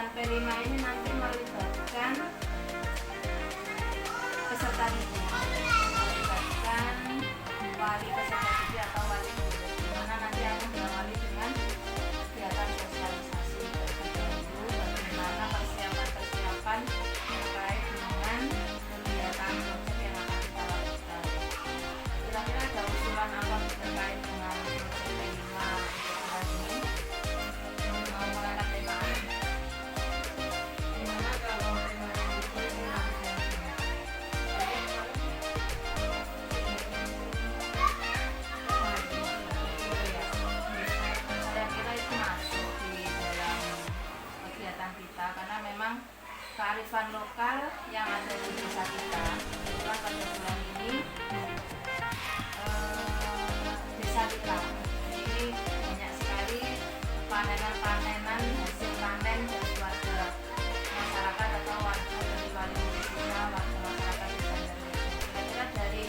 kegiatan P5 ini nanti melibatkan peserta didik, melibatkan wali peserta didik atau wali guru, dimana nanti akan diawali dengan kegiatan sosialisasi terlebih dahulu bagaimana persiapan terkait dengan kegiatan proyek yang akan kita lakukan. Kira-kira ada usulan apa terkait dengan proyek P5 untuk ini? Mau mengangkat temaan? Gimana kalau temanya itu Saya kira itu masuk di dalam kegiatan kita karena memang kearifan lokal yang ada di desa kita. Kebetulan pada bulan ini desa kita ini banyak sekali panenan hasil panen dari warga masyarakat atau warga dari wali murid kita, warga masyarakat di Banjar. Kira-kira dari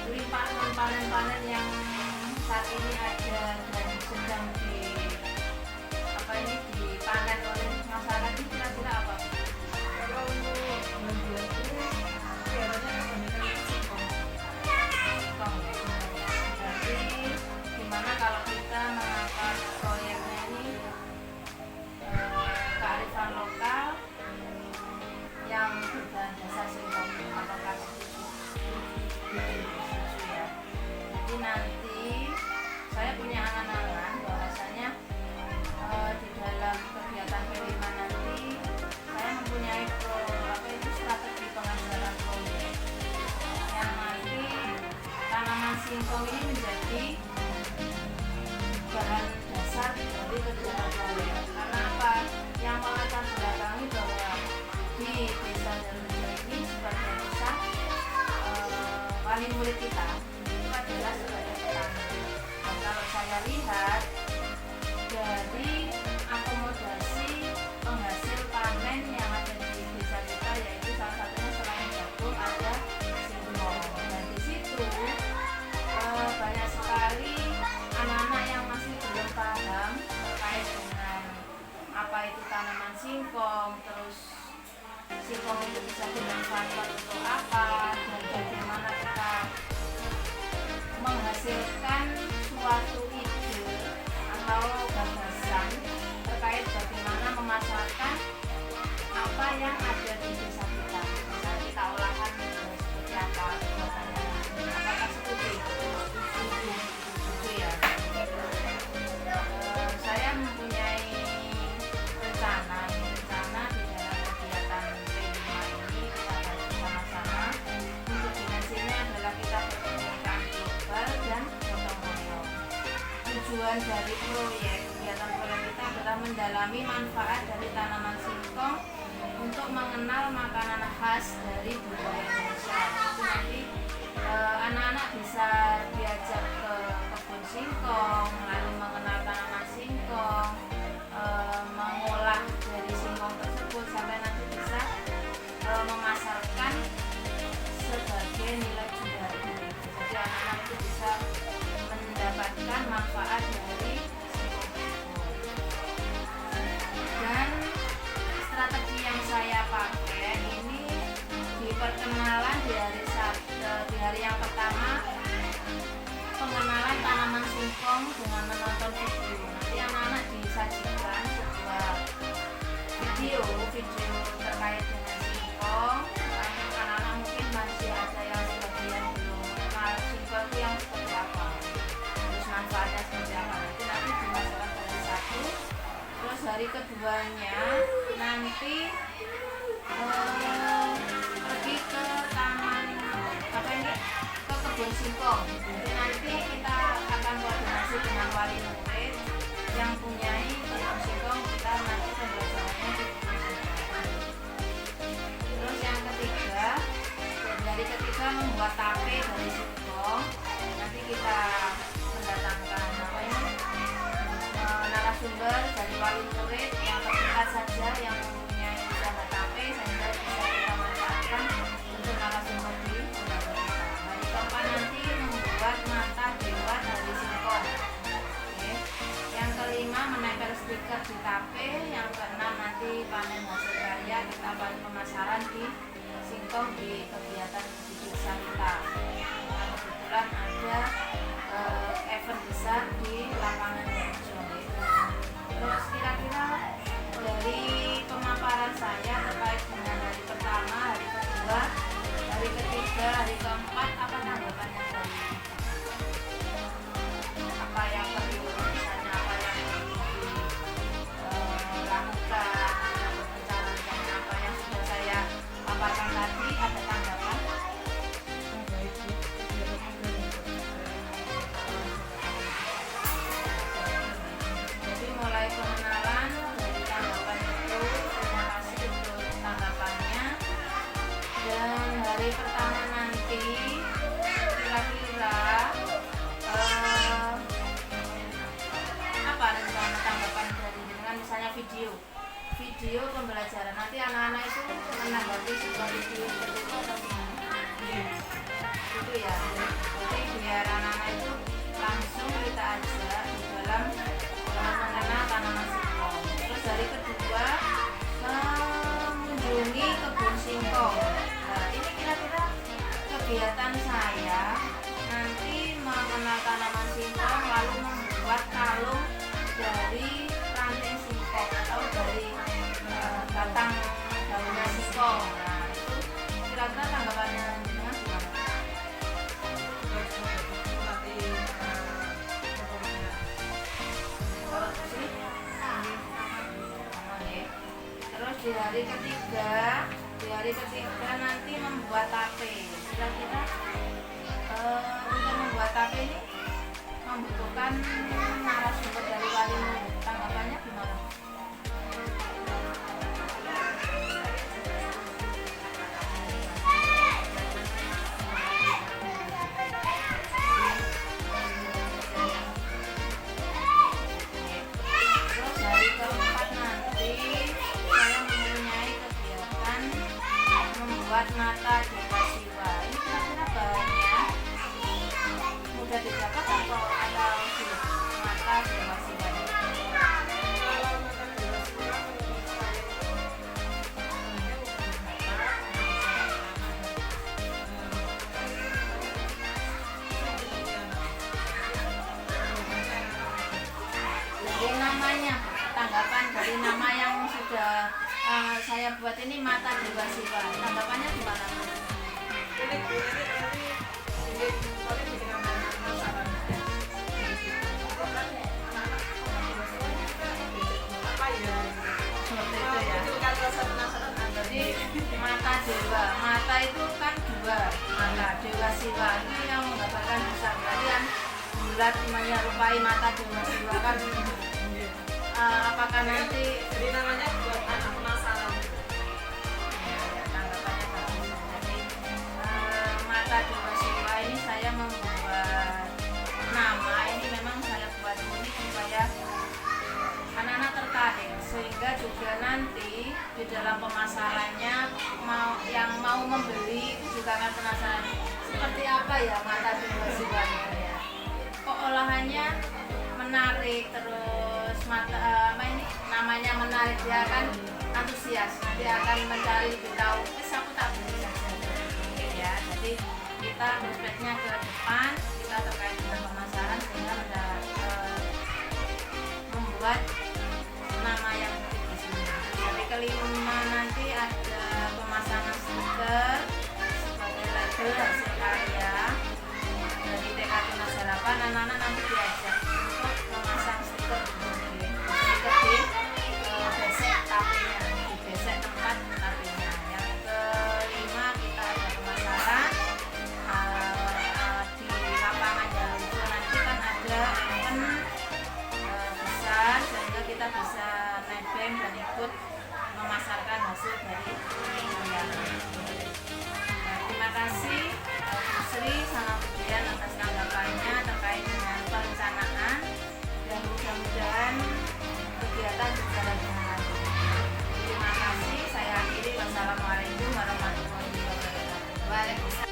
limpahan panen yang saat ini ada dan sedang dipanen oleh masyarakat ini kira-kira apa? kalau untuk bantuan itu biasanya kebanyakan singkong. Berarti gimana kalau kita mengangkat proyeknya ini kearifan lokal yang berbahan dasar singkong, apakah setuju? Setuju ya. Jadi nanti saya punya angan-angan bahwasanya di dalam kegiatan P5 nanti saya mempunyai strategi pengajaran proyek yang nanti tanaman singkong ini menjadi bahan dasar dari kegiatan proyek. Karena apa? Yang melatar belakangi bahwa di desa Darussalam ini sebagai desa wali murid kita itu adalah sebagai petani. Dan kalau saya lihat dari akomodasi penghasil panen yang ada di desa kita, yaitu salah satunya selain jagung ada singkong, dan di situ banyak sekali anak-anak yang masih belum paham terkait dengan apa itu tanaman singkong, terus singkong itu bisa dimanfaatkan untuk apa, dan bagaimana kita menghasilkan suatu ide atau gagasan terkait bagaimana memasarkan apa yang ada di desa kita. Misalnya kita olahan seperti apa buatannya. Apakah setuju? Setuju ya. Saya mempunyai rencana di dalam kegiatan P5 ini kita bahas bersama-sama. Untuk dimensinya adalah kita berkomunikasi global dan gotong royong. Tujuan dari kegiatan proyek kita adalah mendalami manfaat dari tanaman singkong untuk mengenal makanan khas dari budaya Indonesia. Itu nanti anak-anak bisa diajak ke kebun singkong, lalu mengenal tanaman singkong, mengolah dari singkong tersebut sampai nanti bisa memasarkan sebagai nilai jual. Jadi anak-anak itu bisa mendapatkan manfaat dari singkong tersebut. Dan strategi yang saya pakai ini di perkenalan di hari yang pertama, pengenalan tanaman singkong dengan menonton video. Nanti anak-anak disajikan sebuah video terkait dengan singkong. Anak-anak mungkin masih ada yang sebagian belum kenal singkong itu yang seperti apa, terus manfaatnya seperti apa. Nanti dimasukkan dari satu. Terus hari keduanya nanti pergi ke taman ke kebun singkong. Jadi nanti kita akan koordinasi dengan wali murid yang punyai kebun singkong, kita nanti pembelajarannya di kebun singkong. Terus yang ketiga, dari ketiga membuat tape dari singkong. Nanti kita mendatangkan narasumber dari wali murid yang terdekat saja yang mempunyai usaha tape sehingga bisa kita manfaatkan untuk narasumber di lembaga kita. Hari keempat nanti membuat mata dewa dari singkong. Oke. Yang kelima menempel stiker di tape. Yang pemasaran di singkong di kegiatan di desa kita. Nah, kebetulan ada event besar di lapangan Jogja. Terus kira-kira dari pemaparan saya terkait dengan hari pertama, hari kedua, hari ketiga, hari keempat, apa tanggapannya dari apa yang perlu, misalnya apa yang perlu dilakukan, ada perencanaan dan apa yang sudah saya paparkan tadi, ada tanggapan? Jadi mulai pengenalan dari tanggapan itu, terima kasih untuk tanggapannya. Dan hari pertama nanti kira-kira apa rencana tanggapan dari dengan misalnya video pembelajaran, nanti anak-anak itu menanggapi sebuah video seperti itu atau gimana? Itu ya, jadi biar anak-anak itu langsung kita ajak di dalam mengenal tanaman singkong. Terus hari kedua mengunjungi kebun singkong. Nah, ini kira-kira kegiatan saya nanti mengenal tanaman singkong lalu membuat kalung dari ranting singkong atau dari batang daunnya singkong. Nah, itu kira-kira tanggapannya gimana? Terus di hari ketiga nanti membuat tape. Kira-kira untuk membuat tape ini membutuhkan narasumber dari wali murid. Tanggapannya gimana? Terus hari keempat nanti saya mempunyai kegiatan membuat mata dewa siwa. Ini kira-kira bahannya mudah didapat atau sulit? Mata dewa siwa ini. Dari namanya, tanggapan dari nama yang sudah saya buat ini, mata dewa siwa. Tanggapannya gimana? Seperti itu ya. Jadi mata itu kan dua, mata dewa siwa ini yang menggambarkan besar, berarti kan bulat menyerupai mata dewa siwa kan. Apakah nanti Jadi namanya buat anak penasaran. tanggapannya bagus. Jadi mata dewa siwa ini saya membuat nama ini, memang saya buat unik supaya anak-anak tertarik, sehingga juga nanti di dalam pemasarannya yang mau membeli itu juga akan penasaran seperti apa ya mata dewa siwa itu ya. Kok olahannya menarik, terus namanya menarik, dia akan antusias, nanti akan mencari lebih tahu. Aku tak beli saja, ya. Jadi kita prospeknya ke depan, kita terkait dengan pemasaran sehingga membuat nama yang unik di sini. Hari kelima nanti ada pemasangan stiker sebagai label hasil karya dari TK Tunas Harapan. Anak-anak nanti diajak untuk memasang stiker di besek tapenya, di besek tempat tapenya. Yang kelima kita ada pemasaran di lapangan Jalan Hijau. Nanti kan ada event besar sehingga kita bisa nebeng dan ikut memasarkan hasil dari penelitian. Terima kasih Bu Sri sama Bu Dian atas tanggapannya terkait dengan perencanaan, dan mudah-mudahan kegiatan berjalan dengan lancar. Terima kasih, saya akhiri. Wassalamualaikum warahmatullahi wabarakatuh. Waalaikumsalam.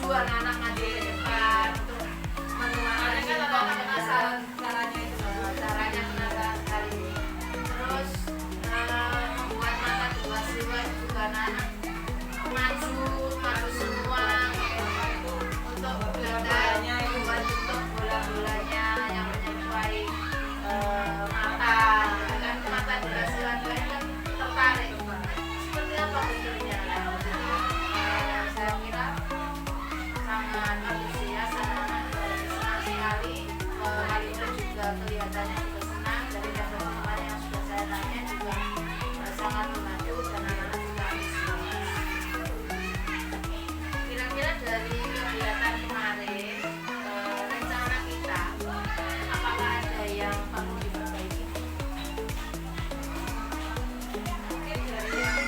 anak-anak maju ke depan untuk menuangkan Ada kan anak-anak penasaran caranya itu. caranya penasaran sekali. Terus membuat mata dua siswa juga anak-anak maju semua untuk belajar membuat bentuk bola-bolanya yang menyerupai mata kan mata dua siswa kan tertarik seperti apa bentuknya. Saya kira sangat antusias anak-anak senang sekali. Hal itu juga kelihatannya juga senang dari teman-teman yang sudah saya tanya juga sangat membantu dan anak-anak juga antusias. Kira-kira dari kegiatan kemarin rencana kita apakah ada yang perlu diperbaiki? Mungkin dari yang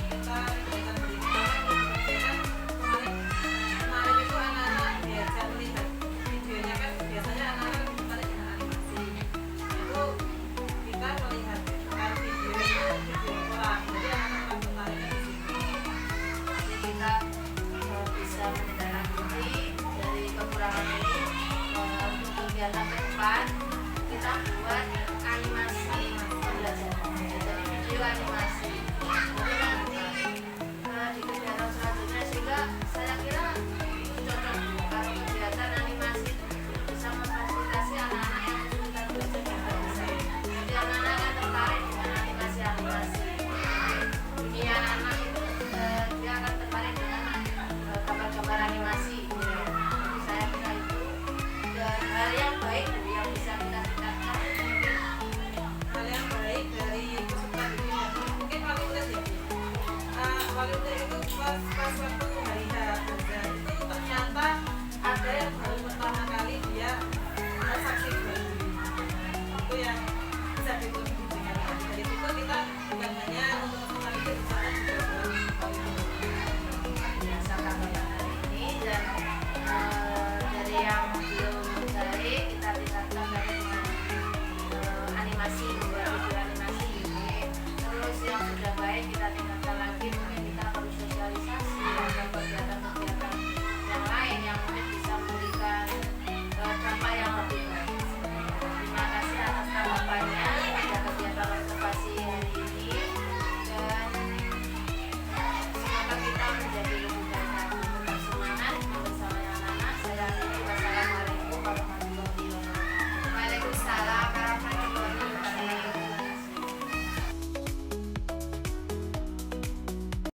kita kegiatan pendidikan kemarin itu anak-anak diajak melihat videonya kan biasanya anak-anak tertarik dengan animasi. Itu kita melihat kan video itu video ulang, jadi anak-anak tertariknya di situ. Jadi kita bisa menindaklanjuti dari kekurangan ini untuk kegiatan ke depan kita buat animasi pembelajaran, jadi video animasi. Jadi nanti di kegiatan selanjutnya sehingga saya kira itu cocok kalau kegiatan animasi itu bisa memfasilitasi anak-anak yang kesulitan belajar bahasa. Jadi anak-anak akan tertarik dengan animasi-animasi. Dunia anak itu dia akan tertarik dengan gambar-gambar animasi. Jadi saya kira itu hal yang baik yang bisa kita tingkatkan. Hal yang baik dari peserta didik ya, mungkin wali murid ya. Wali murid itu pas waktu hari H itu ternyata ada yang baru pertama kali dia saksi berdiri. Itu yang